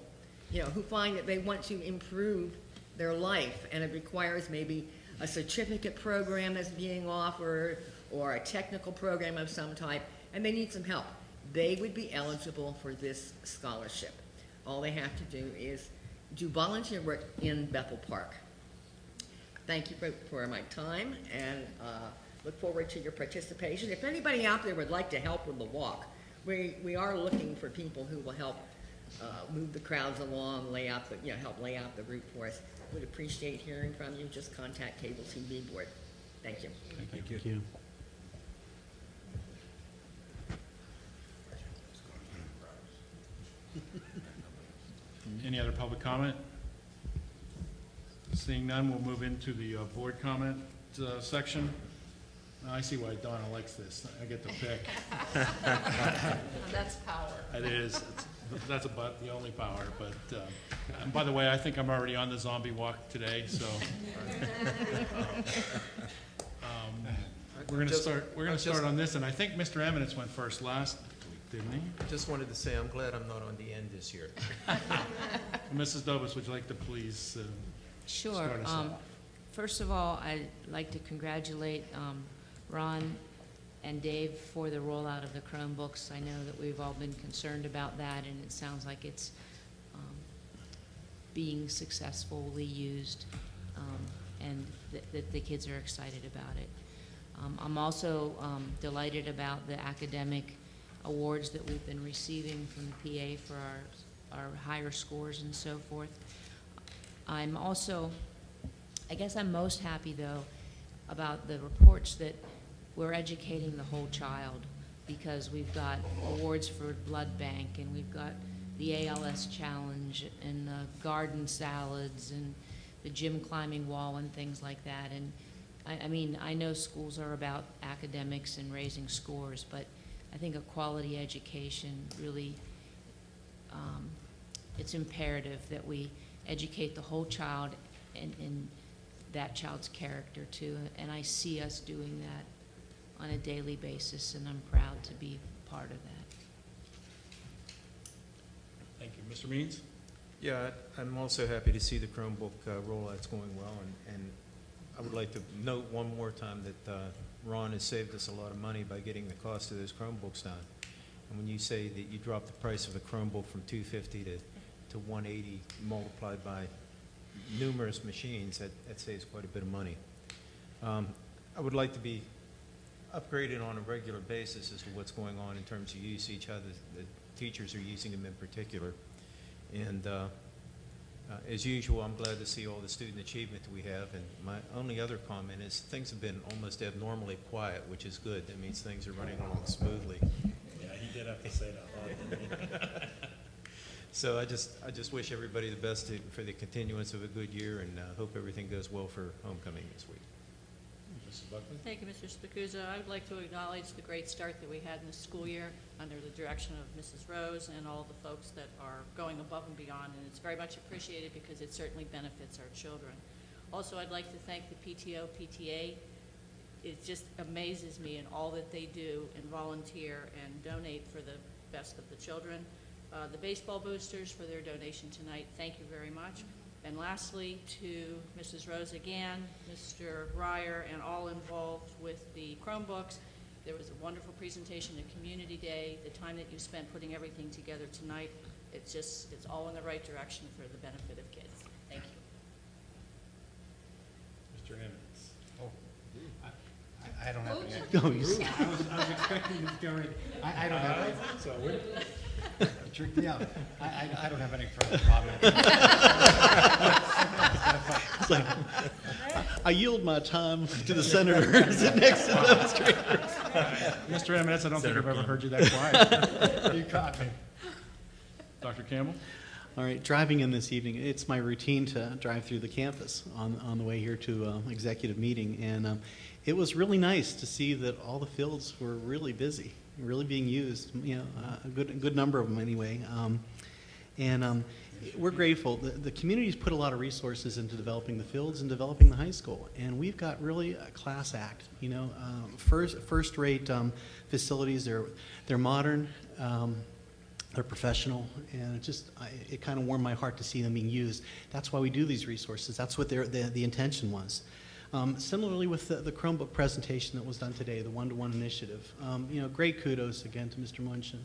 you know, who find that they want to improve their life, and it requires maybe a certificate program that's being offered or a technical program of some type, and they need some help. They would be eligible for this scholarship. All they have to do is do volunteer work in Bethel Park. Thank you for my time, and look forward to your participation. If anybody out there would like to help with the walk, we are looking for people who will help move the crowds along, help lay out the route for us. Would appreciate hearing from you. Just contact Cable TV Board. Thank you. Thank you. Thank you. Any other public comment? Seeing none, we'll move into the board comment section. I see why Donna likes this. I get to pick. That's power. It is. That's about the only power. But and by the way, I think I'm already on the zombie walk today. So we're going to start. We're going to start on this, and I think Mr. Eminence went first last week, didn't he? Just wanted to say I'm glad I'm not on the end this year. Mrs. Dobus, would you like to please Sure. start us off? First of all, I'd like to congratulate Ron and Dave for the rollout of the Chromebooks. I know that we've all been concerned about that, and it sounds like it's being successfully used, and that the kids are excited about it. I'm also delighted about the academic awards that we've been receiving from the PA for our higher scores and so forth. I'm also, I guess I'm most happy though about the reports that we're educating the whole child, because we've got awards for blood bank, and we've got the ALS challenge and the garden salads and the gym climbing wall and things like that. And I mean, I know schools are about academics and raising scores, but I think a quality education really, it's imperative that we educate the whole child and that child's character too. And I see us doing that on a daily basis, and I'm proud to be part of that. Thank you. Mr. Means? Yeah, I'm also happy to see the Chromebook rollout's going well, and I would like to note one more time that Ron has saved us a lot of money by getting the cost of those Chromebooks down. And when you say that you drop the price of a Chromebook from $250 to $180 multiplied by numerous machines, that saves quite a bit of money. I would like to be upgraded on a regular basis as to what's going on in terms of use. Each other, the teachers are using them in particular. And as usual, I'm glad to see all the student achievement that we have. And my only other comment is things have been almost abnormally quiet, which is good. That means things are running along smoothly. Yeah, he did have to say that, didn't he? So I just wish everybody the best for the continuance of a good year, and hope everything goes well for homecoming this week. Mrs. Buckley? Thank you, Mr. Spacuzza. I would like to acknowledge the great start that we had in the school year under the direction of Mrs. Rose and all the folks that are going above and beyond, and it's very much appreciated because it certainly benefits our children. Also, I'd like to thank the PTO, PTA. It just amazes me in all that they do and volunteer and donate for the best of the children. The baseball boosters for their donation tonight, thank you very much. And lastly, to Mrs. Rose again, Mr. Ryer, and all involved with the Chromebooks. There was a wonderful presentation at Community Day. The time that you spent putting everything together tonight, it's all in the right direction for the benefit of kids. Thank you. Mr. Emmons? Oh, I don't have any. No, you see. I was expecting you to go in. I don't have any. So Yeah, I don't have any further comment. It's like, I yield my time to the senator. Sit next to demonstrators. Mr. Eminence, I don't think I've ever heard you that quiet. You caught me. Dr. Campbell? All right, driving in this evening, it's my routine to drive through the campus on the way here to executive meeting, and it was really nice to see that all the fields were really busy, really being used. You know, a good number of them anyway, and we're grateful. The community's put a lot of resources into developing the fields and developing the high school, and we've got really a class act. You know, first-rate facilities. They're modern. They're professional, and it kind of warmed my heart to see them being used. That's why we do these resources. That's what the intention was. Similarly with the Chromebook presentation that was done today, the one-to-one initiative. You know, great kudos again to Mr. Munch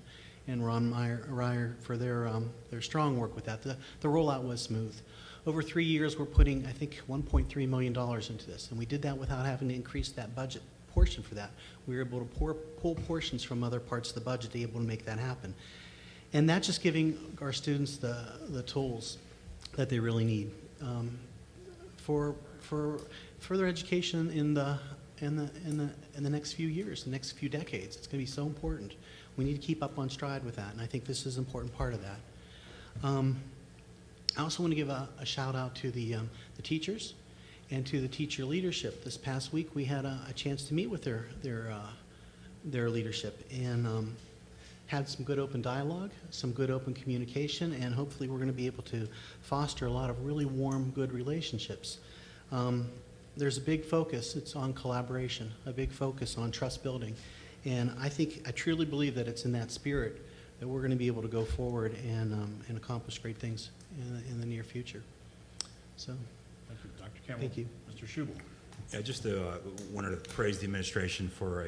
and Ron Ryer for their strong work with that. The rollout was smooth. Over 3 years, we're putting, I think, $1.3 million into this, and we did that without having to increase that budget portion for that. We were able to pull portions from other parts of the budget to be able to make that happen. And that's just giving our students the tools that they really need for further education in the next few years, the next few decades. It's going to be so important. We need to keep up on stride with that, and I think this is an important part of that. I also want to give a shout out to the teachers and to the teacher leadership. This past week, we had a chance to meet with their leadership and had some good open dialogue, some good open communication, and hopefully we're going to be able to foster a lot of really warm, good relationships. There's a big focus, it's on collaboration, a big focus on trust building, and I truly believe that it's in that spirit that we're going to be able to go forward and accomplish great things in the near future. So, Thank you, Dr. Campbell. Thank you. Mr. Schubel? Yeah, just wanted to praise the administration for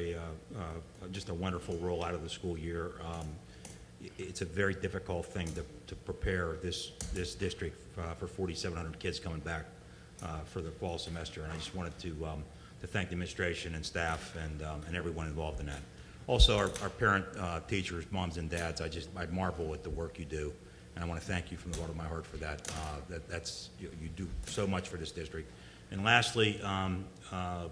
just a wonderful rollout of the school year. It's a very difficult thing to prepare this district for 4,700 kids coming back for the fall semester, and I just wanted to thank the administration and staff and everyone involved in that. Also, our parent teachers, moms and dads, I marvel at the work you do, and I want to thank you from the bottom of my heart for that. You do so much for this district. And lastly, shout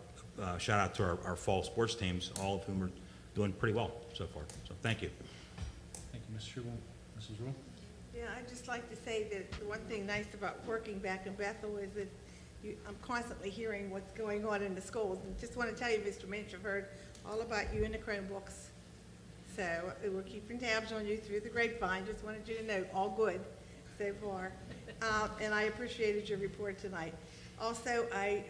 out to our fall sports teams, all of whom are doing pretty well so far. So thank you. Thank you, Mr. Schubel. Mrs. Rule? Yeah, I'd just like to say that the one thing nice about working back in Bethel is that I'm constantly hearing what's going on in the schools. And just want to tell you, Mr. Minch, I've heard all about you and the Chromebooks. So we're keeping tabs on you through the grapevine. Just wanted you to know, all good so far. And I appreciated your report tonight. Also, I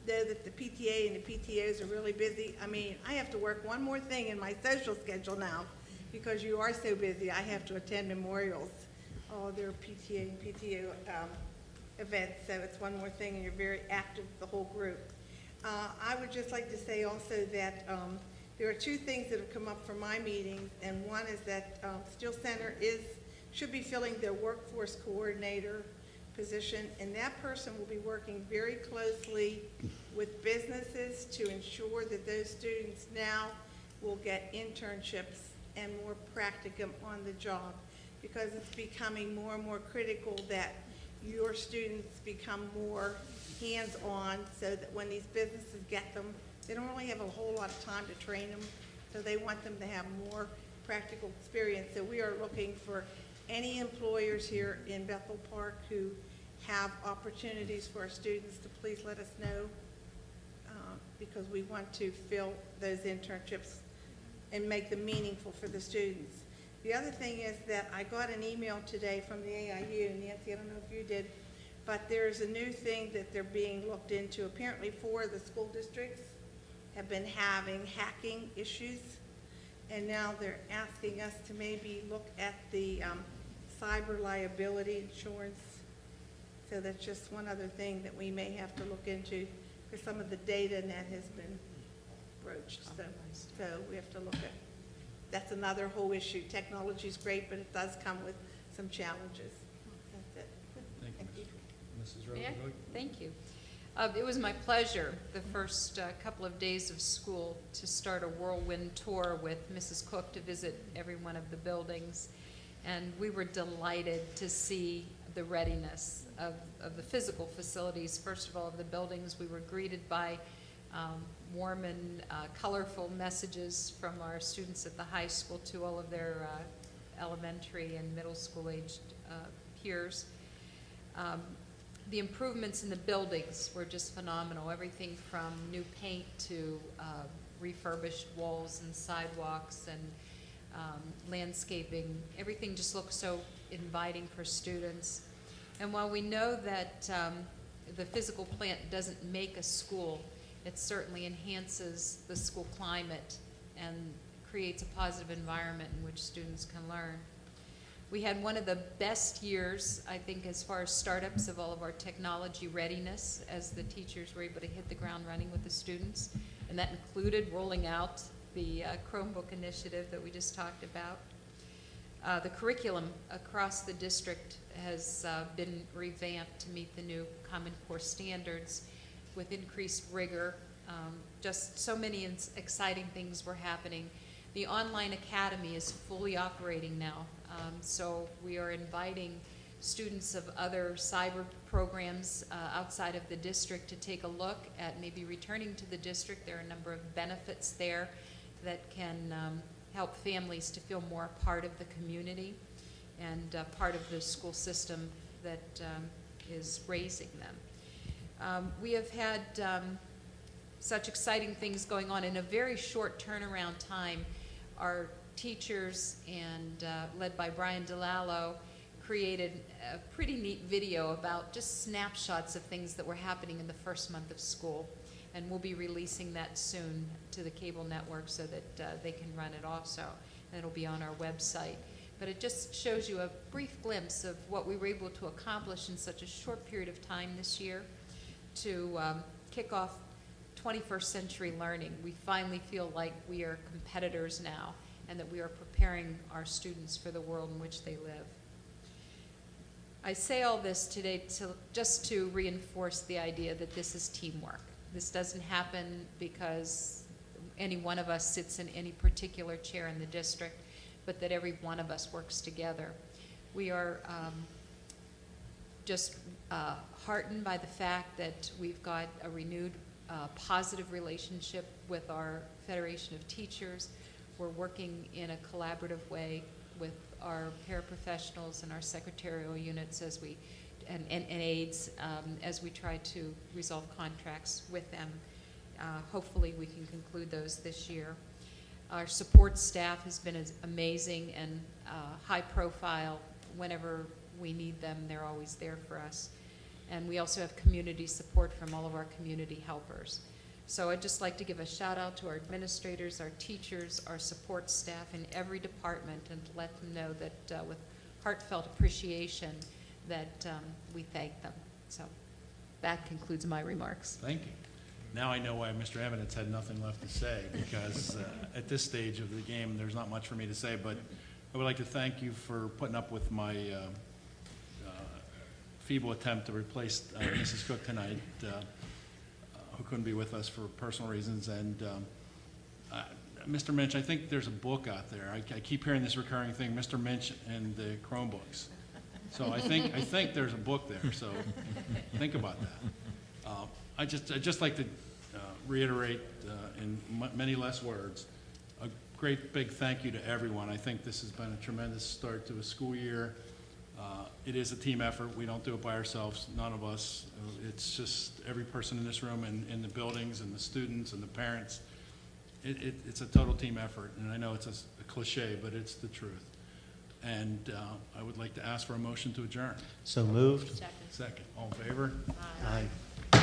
know that the PTA and the PTOs are really busy. I mean, I have to work one more thing in my social schedule now because you are so busy. I have to attend memorials, all their PTA and PTO events, so it's one more thing, and you're very active, the whole group. I would just like to say also that there are two things that have come up from my meetings, and one is that Steel Center should be filling their workforce coordinator position, and that person will be working very closely with businesses to ensure that those students now will get internships and more practicum on the job, because it's becoming more and more critical that your students become more hands-on so that when these businesses get them, they don't really have a whole lot of time to train them, so they want them to have more practical experience. So we are looking for any employers here in Bethel Park who have opportunities for our students to please let us know because we want to fill those internships and make them meaningful for the students. The other thing is that I got an email today from the AIU, and Nancy, I don't know if you did, but there's a new thing that they're being looked into. Apparently 4 of the school districts have been having hacking issues, and now they're asking us to maybe look at the cyber liability insurance. So that's just one other thing that we may have to look into for some of the data that has been broached. So we have to look at, that's another whole issue. Technology is great, but it does come with some challenges. That's it. Thank you, Mrs. Rose. Yeah, thank you. It was my pleasure the first couple of days of school to start a whirlwind tour with Mrs. Cook to visit every one of the buildings. And we were delighted to see the readiness of the physical facilities. First of all, of the buildings, we were greeted by warm and colorful messages from our students at the high school to all of their elementary and middle school aged peers. The improvements in the buildings were just phenomenal. Everything from new paint to refurbished walls and sidewalks and landscaping. Everything just looked so inviting for students. And while we know that the physical plant doesn't make a school, it certainly enhances the school climate and creates a positive environment in which students can learn. We had one of the best years, I think, as far as startups of all of our technology readiness, as the teachers were able to hit the ground running with the students. And that included rolling out the Chromebook initiative that we just talked about. The curriculum across the district has been revamped to meet the new Common Core standards with increased rigor. Just so many exciting things were happening. The online academy is fully operating now. So we are inviting students of other cyber programs outside of the district to take a look at maybe returning to the district. There are a number of benefits there that can help families to feel more a part of the community and part of the school system that is raising them. We have had such exciting things going on in a very short turnaround time. Our teachers and led by Brian DeLallo created a pretty neat video about just snapshots of things that were happening in the first month of school. And we'll be releasing that soon to the cable network so that they can run it also. And it'll be on our website. But it just shows you a brief glimpse of what we were able to accomplish in such a short period of time this year to kick off 21st century learning. We finally feel like we are competitors now and that we are preparing our students for the world in which they live. I say all this today just to reinforce the idea that this is teamwork. This doesn't happen because any one of us sits in any particular chair in the district, but that every one of us works together. We are just heartened by the fact that we've got a renewed positive relationship with our Federation of Teachers. We're working in a collaborative way with our paraprofessionals and our secretarial units as we, and aides as we try to resolve contracts with them. Hopefully we can conclude those this year. Our support staff has been amazing and high profile. Whenever we need them, they're always there for us. And we also have community support from all of our community helpers. So I'd just like to give a shout out to our administrators, our teachers, our support staff in every department, and to let them know that with heartfelt appreciation that we thank them. So that concludes my remarks. Thank you. Now I know why Mr. Eminence had nothing left to say, because at this stage of the game, there's not much for me to say, but I would like to thank you for putting up with my feeble attempt to replace Mrs. Cook tonight, who couldn't be with us for personal reasons. And Mr. Minch, I think there's a book out there. I keep hearing this recurring thing, Mr. Minch and the Chromebooks. So I think there's a book there, so think about that. I'd just like to reiterate in many less words, a great big thank you to everyone. I think this has been a tremendous start to a school year. It is a team effort. We don't do it by ourselves, none of us. It's just every person in this room and in the buildings and the students and the parents. It's a total team effort, and I know it's a cliche, but it's the truth. And I would like to ask for a motion to adjourn. So moved. Second. All in favor? Aye.